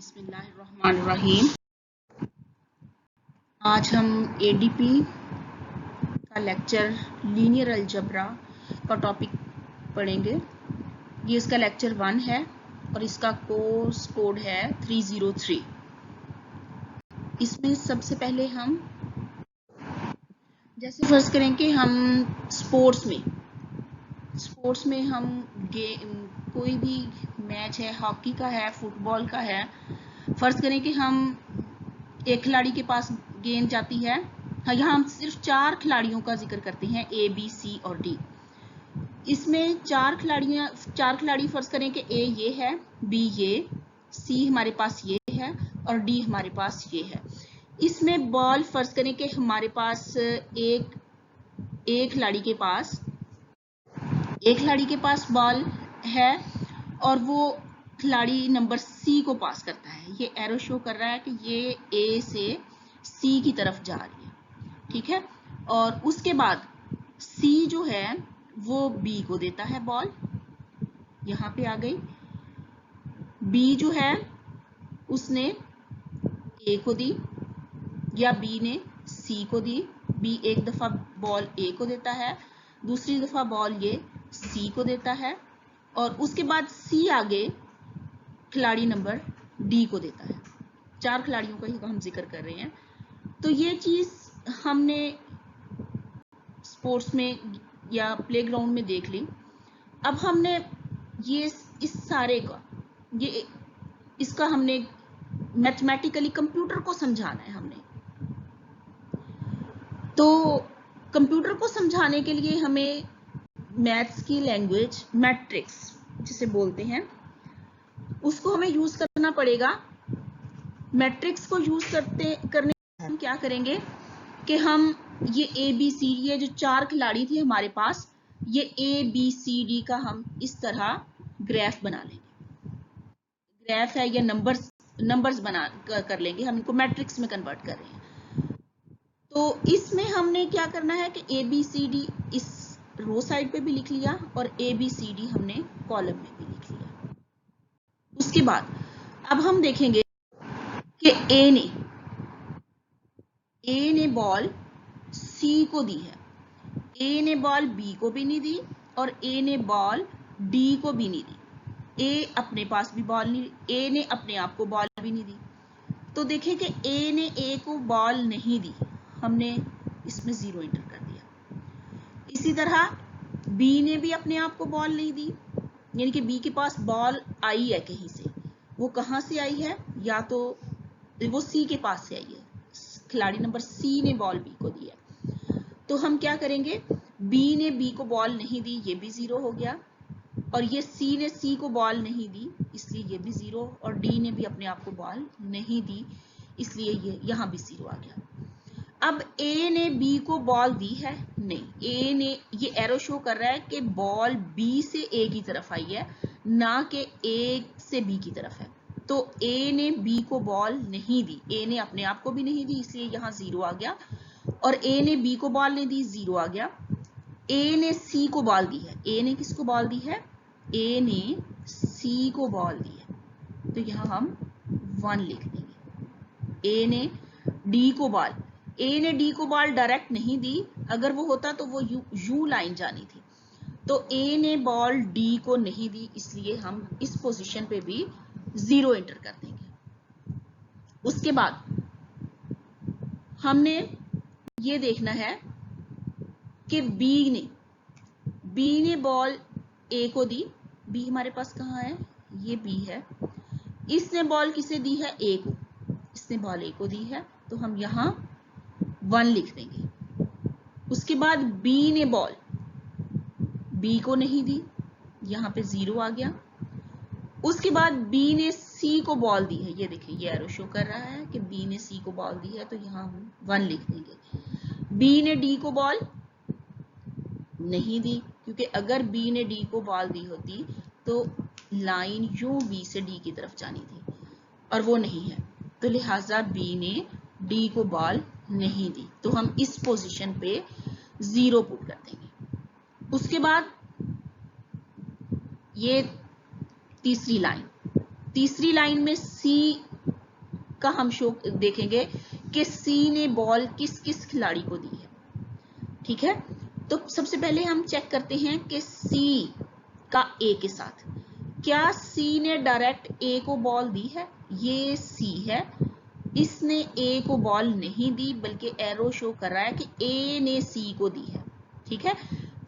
बिस्मिल्लाहिर्रहमानिर्रहीम। आज हम एडीपी का लेक्चर लीनियर अलजब्रा का टॉपिक पढ़ेंगे। ये इसका लेक्चर 1 है और इसका कोर्स कोड है 303। इसमें सबसे पहले हम जैसे फर्ज करें कि हम स्पोर्ट्स में हम कोई भी मैच है, हॉकी का है, फुटबॉल का है। फर्ज करें कि हम एक खिलाड़ी के पास गेंद जाती है। यहाँ हम सिर्फ 4 खिलाड़ियों का जिक्र करते हैं, ए बी सी और डी। इसमें 4 खिलाड़ी फर्ज करें कि ए ये है, बी ये, सी हमारे पास ये है और डी हमारे पास ये है। इसमें बॉल फर्ज करें कि हमारे पास एक खिलाड़ी के पास बॉल है और वो खिलाड़ी नंबर सी को पास करता है। ये एरो शो कर रहा है कि ये ए से सी की तरफ जा रही है, ठीक है। और उसके बाद सी जो है वो बी को देता है बॉल, यहाँ पे आ गई। बी जो है उसने ए को दी या बी ने सी को दी। बी एक दफा बॉल ए को देता है, दूसरी दफा बॉल ये सी को देता है और उसके बाद सी आगे खिलाड़ी नंबर डी को देता है। 4 खिलाड़ियों का ही हम जिक्र कर रहे हैं। तो ये चीज हमने स्पोर्ट्स में या प्लेग्राउंड में देख ली। अब हमने ये इस सारे का इसका हमने मैथमेटिकली कंप्यूटर को समझाना है हमने। तो कंप्यूटर को समझाने के लिए हमें मैथ्स की लैंग्वेज मैट्रिक्स जिसे बोलते हैं उसको हमें यूज करना पड़ेगा। मैट्रिक्स को यूज करने हम क्या करेंगे कि हम ये ए बी सी ये जो 4 खिलाड़ी थे हमारे पास, ये ए बी सी डी का हम इस तरह ग्राफ बना लेंगे। ग्राफ है या नंबर्स बना कर लेंगे। हम इनको मैट्रिक्स में कन्वर्ट कर रहे हैं। तो इसमें हमने क्या करना है कि ए बी सी डी इस रो साइड पे भी लिख लिया और ए बी सी डी हमने कॉलम में भी लिख लिया। उसके बाद अब हम देखेंगे कि ए ने बॉल सी को दी है, ए ने बॉल बी को भी नहीं दी और ए ने बॉल डी को भी नहीं दी। ए अपने पास भी बॉल नहीं, ए ने अपने आप को बॉल भी नहीं दी। तो देखें कि ए ने ए को बॉल नहीं दी, हमने इसमें 0 एंटर कर दिया। इसी तरह बी ने भी अपने आप को बॉल नहीं दी, यानी कि बी के पास बॉल आई है कहीं से। वो कहाँ से आई है? या तो वो सी के पास से आई है। खिलाड़ी नंबर सी ने बॉल बी को दी है। तो हम क्या करेंगे, बी ने बी को बॉल नहीं दी, ये भी 0 हो गया। और ये सी ने सी को बॉल नहीं दी, इसलिए ये भी 0। और डी ने भी अपने आप को बॉल नहीं दी, इसलिए ये यहाँ भी 0 आ गया। अब ए ने बी को बॉल दी है? नहीं, ए ने, ये एरो शो कर रहा है कि बॉल बी से ए की तरफ आई है, ना कि ए से बी की तरफ है। तो ए ने बी को बॉल नहीं दी, ए ने अपने आप को भी नहीं दी, इसलिए यहाँ 0 आ गया। और ए ने बी को बॉल नहीं दी, 0 आ गया। ए ने सी को बॉल दी है, ए ने किसको बॉल दी है? ए ने सी को बॉल दी है, तो यहाँ हम 1 लिख देंगे। ए ने डी को बॉल, ए ने डी को बॉल डायरेक्ट नहीं दी, अगर वो होता तो वो यू लाइन जानी थी। तो ए ने बॉल डी को नहीं दी, इसलिए हम इस पोजीशन पे भी 0 एंटर कर देंगे। उसके बाद हमने ये देखना है कि बी ने बॉल ए को दी। बी हमारे पास कहाँ है? ये बी है। इसने बॉल किसे दी है? ए को। इसने बॉल ए को दी है, तो हम यहाँ 1 लिख देंगे। उसके बाद बी ने बॉल बी को नहीं दी, यहाँ पे 0 आ गया। उसके बाद बी ने सी को बॉल दी है, ये देखिए ये एरो शो कर रहा है कि बी ने सी को बॉल दी है, तो यहाँ हम 1 लिख देंगे। बी ने डी को बॉल नहीं दी, क्योंकि अगर बी ने डी को बॉल दी होती तो लाइन यूं बी से डी की तरफ जानी थी, और वो नहीं है, तो लिहाजा बी ने डी को बॉल नहीं दी, तो हम इस पोजीशन पे 0 पुट कर देंगे। उसके बाद ये तीसरी लाइन में सी का हम शो देखेंगे कि सी ने बॉल किस किस खिलाड़ी को दी है। ठीक है, तो सबसे पहले हम चेक करते हैं कि सी का ए के साथ, क्या सी ने डायरेक्ट ए को बॉल दी है? ये सी है, इसने ए को बॉल नहीं दी, बल्कि एरो शो कर रहा है कि ए ने सी को दी है। ठीक है,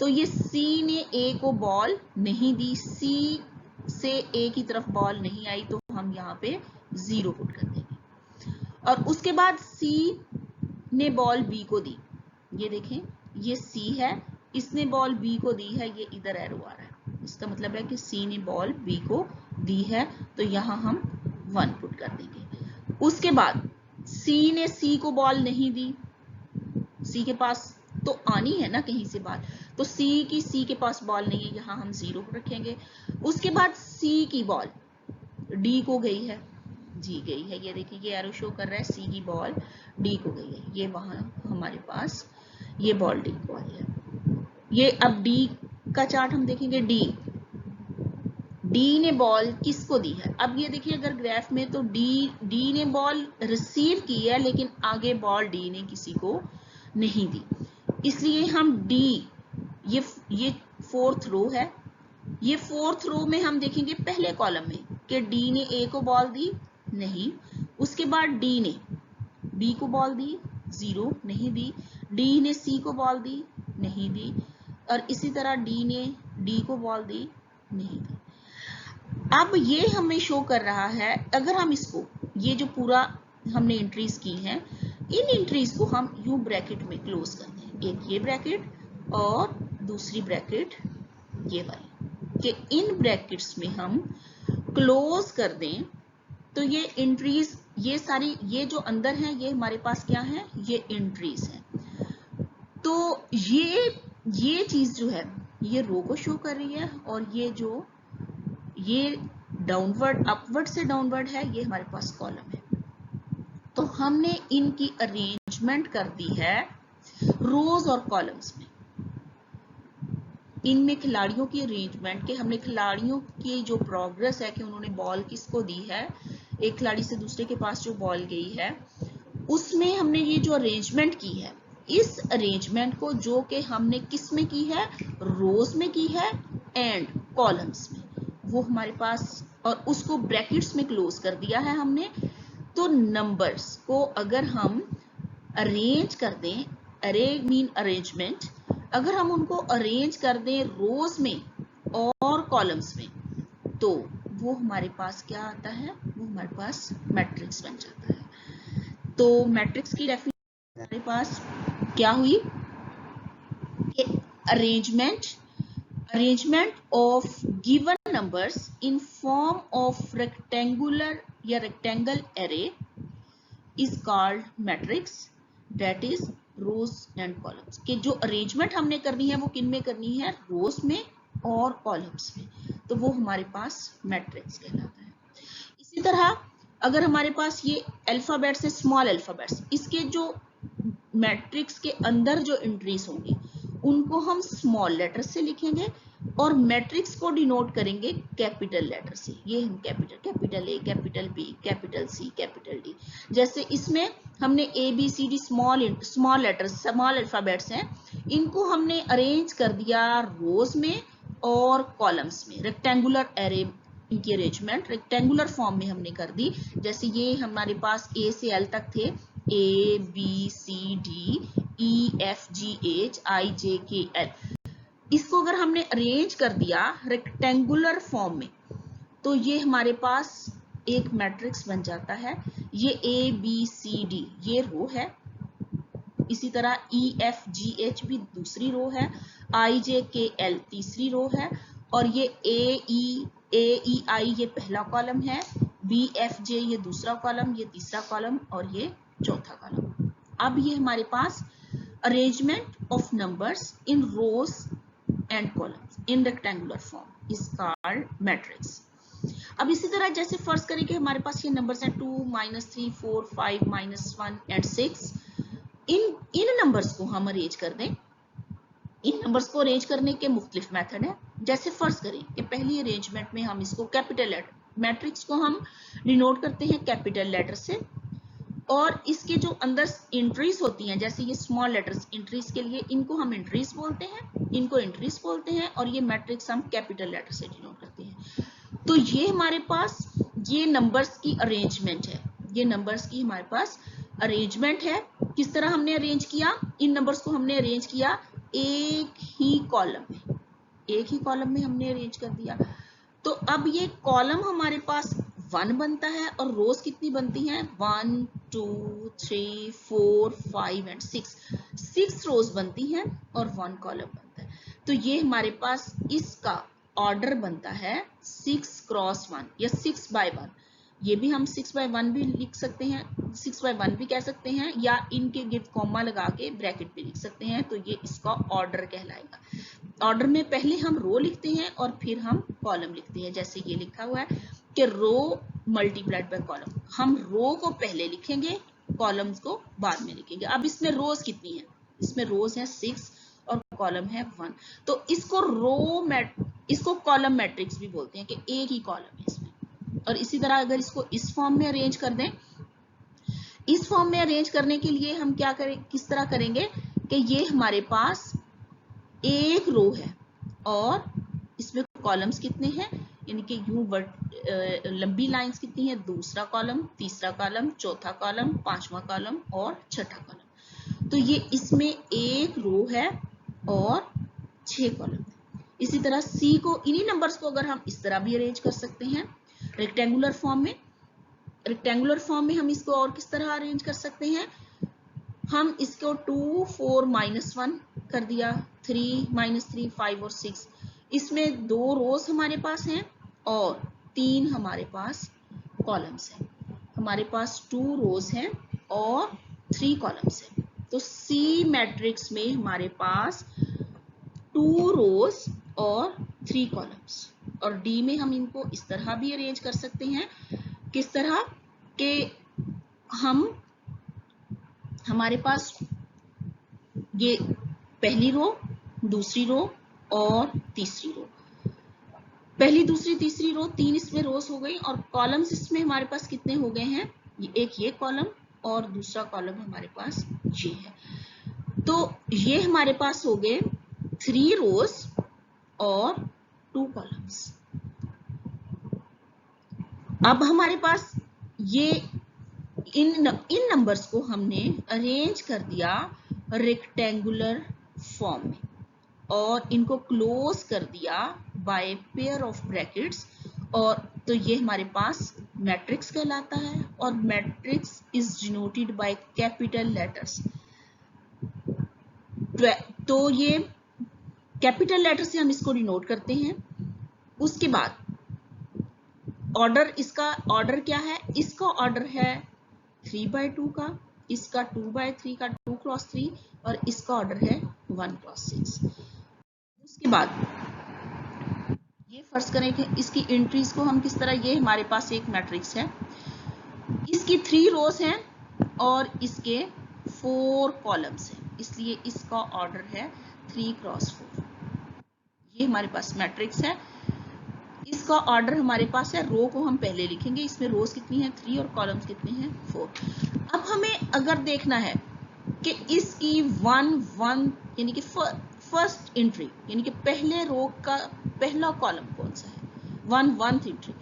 तो ये सी ने ए को बॉल नहीं दी, सी से ए की तरफ बॉल नहीं आई, तो हम यहाँ पे 0 पुट कर देंगे। और उसके बाद सी ने बॉल बी को दी, ये देखें ये सी है, इसने बॉल बी को दी है, ये इधर एरो आ रहा है, इसका मतलब है कि सी ने बॉल बी को दी है, तो यहाँ हम 1 पुट कर देंगे। उसके बाद सी ने सी को बॉल नहीं दी, सी के पास तो आनी है ना कहीं से बात, तो सी के पास बॉल नहीं है, यहाँ हम 0 रखेंगे। उसके बाद सी की बॉल डी को गई है, जी गई है, ये देखिए ये एरो शो कर रहा है सी की बॉल डी को गई है, ये वहां हमारे पास ये बॉल डी को आई है। ये अब डी का चार्ट हम देखेंगे, डी ने बॉल किसको दी है? अब ये देखिए अगर ग्राफ में तो डी ने बॉल रिसीव की है, लेकिन आगे बॉल डी ने किसी को नहीं दी, इसलिए हम डी, ये 4th रो है, ये 4th रो में हम देखेंगे पहले कॉलम में कि डी ने ए को बॉल दी नहीं, उसके बाद डी ने बी को बॉल दी 0 नहीं दी, डी ने सी को बॉल दी नहीं दी, और इसी तरह डी ने डी को बॉल दी नहीं दी। अब ये हमें शो कर रहा है, अगर हम इसको ये जो पूरा हमने एंट्रीज की हैं, इन एंट्रीज को हम यूं ब्रैकेट में क्लोज कर दें, एक ये ब्रैकेट और दूसरी ब्रैकेट ये वाली, कि इन ब्रैकेट्स में हम क्लोज कर दें, तो ये एंट्रीज ये सारी ये जो अंदर हैं ये हमारे पास क्या है, ये एंट्रीज हैं। तो ये चीज जो है ये रो को शो कर रही है, और ये जो ये डाउनवर्ड अपवर्ड से डाउनवर्ड है, ये हमारे पास कॉलम है। तो हमने इनकी अरेंजमेंट कर दी है रोज और कॉलम्स में। इनमें खिलाड़ियों की अरेंजमेंट के हमने खिलाड़ियों की जो प्रोग्रेस है कि उन्होंने बॉल किसको दी है, एक खिलाड़ी से दूसरे के पास जो बॉल गई है, उसमें हमने ये जो अरेंजमेंट की है, इस अरेंजमेंट को जो कि हमने किस में की है, रोज में की है एंड कॉलम्स में, वो हमारे पास, और उसको ब्रैकेट्स में क्लोज कर दिया है हमने। तो नंबर्स को अगर हम अरेंज कर दें, अरे मीन अरेंजमेंट, अगर हम उनको अरेंज कर दें रोज में और कॉलम्स में, तो वो हमारे पास क्या आता है, वो हमारे पास मैट्रिक्स बन जाता है। तो मैट्रिक्स की डेफिनेशन हमारे पास क्या हुई कि arrangement of given numbers in form of rectangular या rectangle array is called matrix, that is rows and columns. कि जो अरेंजमेंट हमने करनी है वो किन में करनी है, रोज में और कॉलम्स में, तो वो हमारे पास मैट्रिक्स कहलाता है। इसी तरह अगर हमारे पास ये अल्फाबेट्स है, स्मॉल अल्फाबेट्स, इसके जो मैट्रिक्स के अंदर जो एंट्रीज होंगी उनको हम स्मॉल लेटर से लिखेंगे, और मैट्रिक्स को डिनोट करेंगे कैपिटल लेटर से, ये हम capital A, capital B, capital C, capital D. जैसे इसमें हमने A B C D small letters, small alphabets हैं, इनको हमने अरेंज कर दिया रोज में और कॉलम्स में, रेक्टेंगुलर एरे, इनकी अरेंजमेंट रेक्टेंगुलर फॉर्म में हमने कर दी। जैसे ये हमारे पास ए से एल तक थे, A B C D E F G H I J K L, इसको अगर हमने अरेंज कर दिया रेक्टेंगुलर फॉर्म में, तो ये हमारे पास एक मैट्रिक्स बन जाता है। ये ए बी सी डी ये रो है, इसी तरह ई एफ जी एच भी दूसरी रो है, आई जे के एल तीसरी रो है, और ये ए ई आई ये पहला कॉलम है, बी एफ जे ये दूसरा कॉलम, ये तीसरा कॉलम, और ये चौथा कॉलम। अब ये हमारे पास arrangement of numbers in rows and columns in rectangular form is called matrix. अब इसी तरह जैसे फर्ज करें कि हमारे पास ये नंबर्स हैं 2, -3, 4, 5, -1 एंड 6, इन नंबर्स को हम अरेंज कर दें। इन नंबर्स को अरेंज करने के मुख्तलिफ मेथड है। जैसे फर्ज करें कि पहली अरेंजमेंट में हम इसको कैपिटल लेटर, मैट्रिक्स को हम डिनोट करते हैं कैपिटल लेटर से, और इसके जो अंदर एंट्रीज होती हैं, जैसे ये स्मॉल लेटर्स एंट्रीज के लिए, इनको हम एंट्रीज बोलते हैं, इनको एंट्रीज बोलते हैं, और ये मैट्रिक्स हम कैपिटल लेटर से डिनोट करते हैं। तो ये हमारे पास ये नंबर्स की अरेंजमेंट है, ये नंबर्स की हमारे पास अरेंजमेंट है। किस तरह हमने अरेंज किया, इन नंबर्स को हमने अरेंज किया एक ही कॉलम में, एक ही कॉलम में हमने अरेंज कर दिया। तो अब ये कॉलम हमारे पास 1 बनता है और रोज कितनी बनती हैं, 1 2 3 4 5 एंड 6 रोज बनती हैं और 1 कॉलम बनता है। तो ये हमारे पास इसका ऑर्डर बनता है 6x1 या 6x1। ये भी हम 6x1 भी लिख सकते हैं, 6x1 भी कह सकते हैं, या इनके गिर्द कॉमा लगा के ब्रैकेट भी लिख सकते हैं। तो ये इसका ऑर्डर कहलाएगा। ऑर्डर में पहले हम रो लिखते हैं और फिर हम कॉलम लिखते हैं। जैसे ये लिखा हुआ है कि रो मल्टीप्लाइड बाय कॉलम, हम रो को पहले लिखेंगे, कॉलम्स को बाद में लिखेंगे। अब इसमें रोज कितनी है, इसमें रोज है 6 और कॉलम है 1। तो इसको कॉलम मैट्रिक्स भी बोलते हैं कि एक ही कॉलम है इसमें। और इसी तरह अगर इसको इस फॉर्म में अरेंज कर दें, इस फॉर्म में अरेंज करने के लिए हम क्या करें, किस तरह करेंगे कि ये हमारे पास एक रो है और इसमें कॉलम्स कितने हैं, यानी कि यूं लंबी लाइंस कितनी है, दूसरा कॉलम, तीसरा कॉलम, चौथा कॉलम, पांचवा कॉलम और छठा कॉलम। तो ये इसमें एक रो है और 6 कॉलम है। इसी तरह सी को, इन्हीं नंबर्स को अगर हम इस तरह भी अरेंज कर सकते हैं रेक्टेंगुलर फॉर्म में। रेक्टेंगुलर फॉर्म में हम इसको और किस तरह अरेंज कर सकते हैं, हम इसको 2 4 -1 कर दिया, 3 -3 5 और 6। इसमें 2 रोज हमारे पास हैं और 3 हमारे पास कॉलम्स हैं। हमारे पास 2 रोज हैं और 3 कॉलम्स हैं। तो सी मैट्रिक्स में हमारे पास 2 रोज और 3 कॉलम्स। और डी में हम इनको इस तरह भी अरेंज कर सकते हैं, किस तरह के हमारे पास ये पहली रो, दूसरी रो और तीसरी रो, पहली दूसरी तीसरी रो, 3 इसमें रोज हो गई और कॉलम्स इसमें हमारे पास कितने हो गए हैं, एक ये कॉलम और दूसरा कॉलम हमारे पास ये है। तो ये हमारे पास हो गए 3 रोज और 2 कॉलम्स। अब हमारे पास ये इन नंबर्स को हमने अरेंज कर दिया रेक्टेंगुलर फॉर्म में और इनको क्लोज कर दिया बाय पेयर ऑफ ब्रैकेट्स। और तो ये हमारे पास मैट्रिक्स कहलाता है और matrix is denoted by capital letters. तो ये कैपिटल लेटर से हम इसको डिनोट करते हैं। उसके बाद ऑर्डर, इसका ऑर्डर क्या है, इसका ऑर्डर है 3/2 का, इसका 2/3 का 2x3 और इसका ऑर्डर है 1x6। उसके बाद ये फर्ज करें कि इसकी एंट्रीज को हम किस तरह, ये हमारे पास एक मैट्रिक्स है, इसकी 3 रोज हैं और इसके 4 कॉलम्स हैं, इसलिए इसका ऑर्डर है 3x4। ये हमारे पास मैट्रिक्स है, इसका ऑर्डर हमारे पास है, रो को हम पहले लिखेंगे, इसमें रोज कितनी है 3 और कॉलम्स कितने हैं 4। अब हमें अगर देखना है कि इसकी 1 1 यानी कि फर्स्ट एंट्री यानी कि पहले रो का पहला कॉलम कौन सा है, 1 1 एंट्री,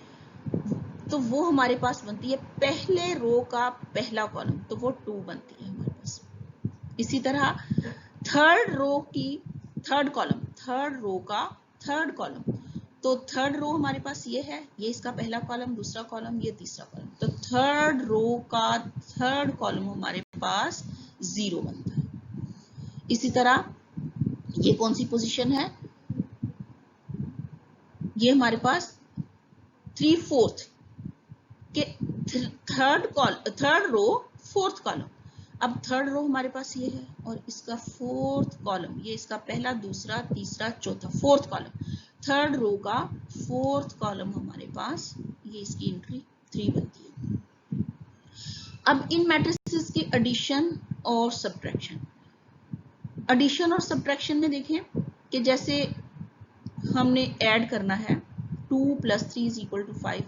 तो वो हमारे पास बनती है पहले रो का पहला कॉलम, तो वो 2 बनती है हमारे पास। इसी तरह थर्ड रो की थर्ड कॉलम, थर्ड रो का थर्ड कॉलम, तो थर्ड रो हमारे पास ये है, ये इसका पहला कॉलम, दूसरा कॉलम, ये तीसरा कॉलम, तो थर्ड रो का थर्ड कॉलम हमारे पास 0 बनता है। इसी तरह ये कौन सी पोजीशन है, ये हमारे पास 3/4 के थर्ड रो फोर्थ कॉलम। अब थर्ड रो हमारे पास ये है और इसका फोर्थ कॉलम, ये इसका पहला, दूसरा, तीसरा, चौथा, फोर्थ कॉलम, थर्ड रो का फोर्थ कॉलम हमारे पास, ये इसकी एंट्री 3 बनती है। अब इन मैट्रिसेस की एडिशन और सब्ट्रैक्शन, एडिशन और सब्ट्रैक्शन में देखें कि जैसे हमने ऐड करना है 2 + 3 = 5,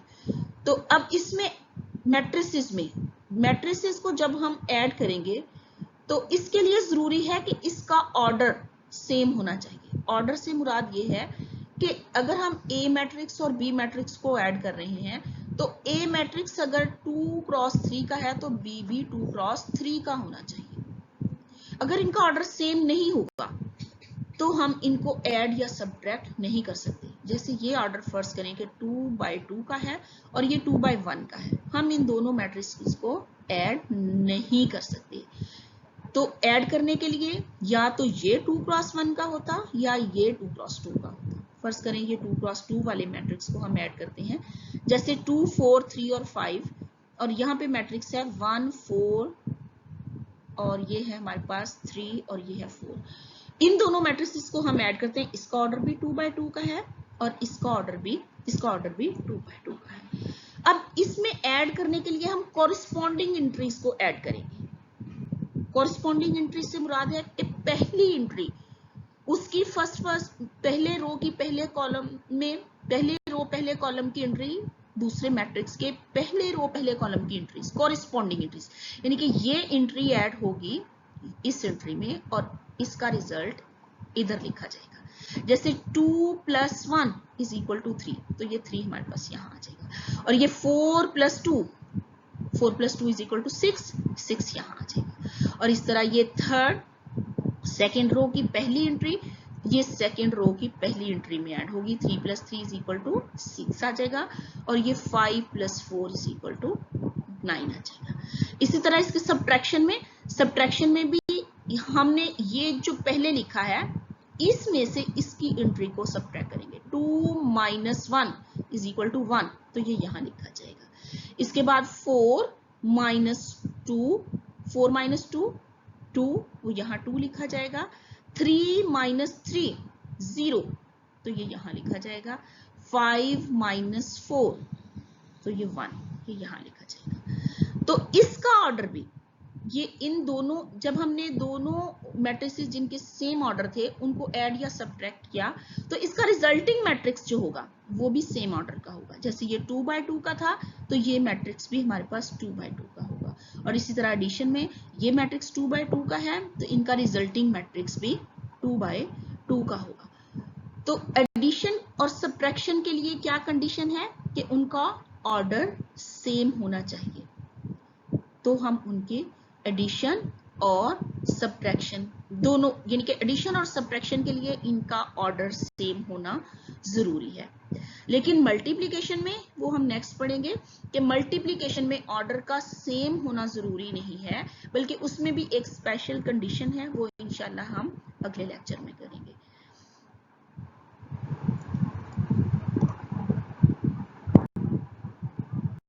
तो अब इसमें मैट्रिसेस में मैट्रिसेस को जब हम ऐड करेंगे तो इसके लिए जरूरी है कि इसका ऑर्डर सेम होना चाहिए। ऑर्डर से मुराद ये है कि अगर हम ए मैट्रिक्स और बी मैट्रिक्स को ऐड कर रहे हैं तो ए मैट्रिक्स अगर 2 क्रॉस 3 का है तो बी भी 2 क्रॉस 3 का होना चाहिए। अगर इनका ऑर्डर सेम नहीं होगा तो हम इनको ऐड या सब्ट्रैक्ट नहीं कर सकते। जैसे ये ऑर्डर फर्ज करें कि 2/2 का है और ये 2/1 का है, हम इन दोनों मैट्रिसेस को ऐड नहीं कर सकते। तो ऐड करने के लिए या तो ये 2 क्रॉस 1 का होता या ये 2 क्रॉस 2 का होता। फर्ज करें ये 2 क्रॉस 2 वाले मैट्रिक्स को हम ऐड करते हैं, जैसे 2, 4, 3 और 5, और यहाँ पे मैट्रिक्स है 1, 4 और ये है हमारे पास 3 और ये है 4। इन दोनों मैट्रिसेस को हम ऐड करते हैं, इसका ऑर्डर भी 2/2 का है और इसका ऑर्डर भी 2/2 का है। अब इसमें ऐड करने के लिए हम कॉरेस्पॉन्डिंग एंट्रीज को ऐड करेंगे। कॉरेस्पॉन्डिंग एंट्री से मुराद है कि पहली एंट्री उसकी पहले रो की पहले कॉलम में पहले कॉलम की एंट्री दूसरे मैट्रिक्स के पहले रो पहले कॉलम की एंट्रीज, कॉरेस्पॉन्डिंग एंट्रीज, यानी कि ये एंट्री ऐड होगी इस एंट्री में और इसका रिजल्ट इधर लिखा जाएगा। जैसे 2 + 1 = 3, तो ये 3 हमारे पास यहाँ आ जाएगा। और ये 4 + 2 = 6, 6 यहाँ आ जाएगा। और इस तरह ये सेकेंड रो की पहली एंट्री ये सेकेंड रो की पहली एंट्री में ऐड होगी, 3 + 3 = 6 आ जाएगा। और ये 5 + 4 = 9 आ जाएगा। इसी तरह इसके सब्ट्रैक्शन में भी हमने ये जो पहले लिखा है इसमें से इसकी एंट्री को सब्ट्रैक्ट करेंगे। 2 - 1 = 1, तो ये यहाँ लिखा जाएगा। इसके बाद 4 - 2 2, वो यहाँ 2 लिखा जाएगा। 3 - 3 0, तो ये यहाँ लिखा जाएगा। 5 - 4, तो ये 1, ये यहाँ लिखा जाएगा। तो इसका ऑर्डर भी ये इन दोनों, जब हमने दोनों मैट्रिसेस जिनके सेम ऑर्डर थे उनको ऐड या सब्ट्रैक्ट किया तो इसका रिजल्टिंग मैट्रिक्स जो होगा वो भी सेम ऑर्डर का होगा। जैसे ये 2/2 का था तो ये मैट्रिक्स भी हमारे पास 2/2 का होगा। और इसी तरह एडिशन में ये मैट्रिक्स 2/2 का है तो इनका रिजल्टिंग मैट्रिक्स भी 2/2 का होगा। तो एडिशन और सब्ट्रैक्शन के लिए क्या कंडीशन है कि उनका ऑर्डर सेम होना चाहिए, तो हम उनके एडिशन और सब्ट्रैक्शन दोनों, यानी कि एडिशन और सब्ट्रैक्शन के लिए इनका ऑर्डर सेम होना जरूरी है। लेकिन मल्टीप्लिकेशन में वो हम नेक्स्ट पढ़ेंगे कि मल्टीप्लिकेशन में ऑर्डर का सेम होना जरूरी नहीं है, बल्कि उसमें भी एक स्पेशल कंडीशन है, वो इंशाल्लाह हम अगले लेक्चर में करेंगे।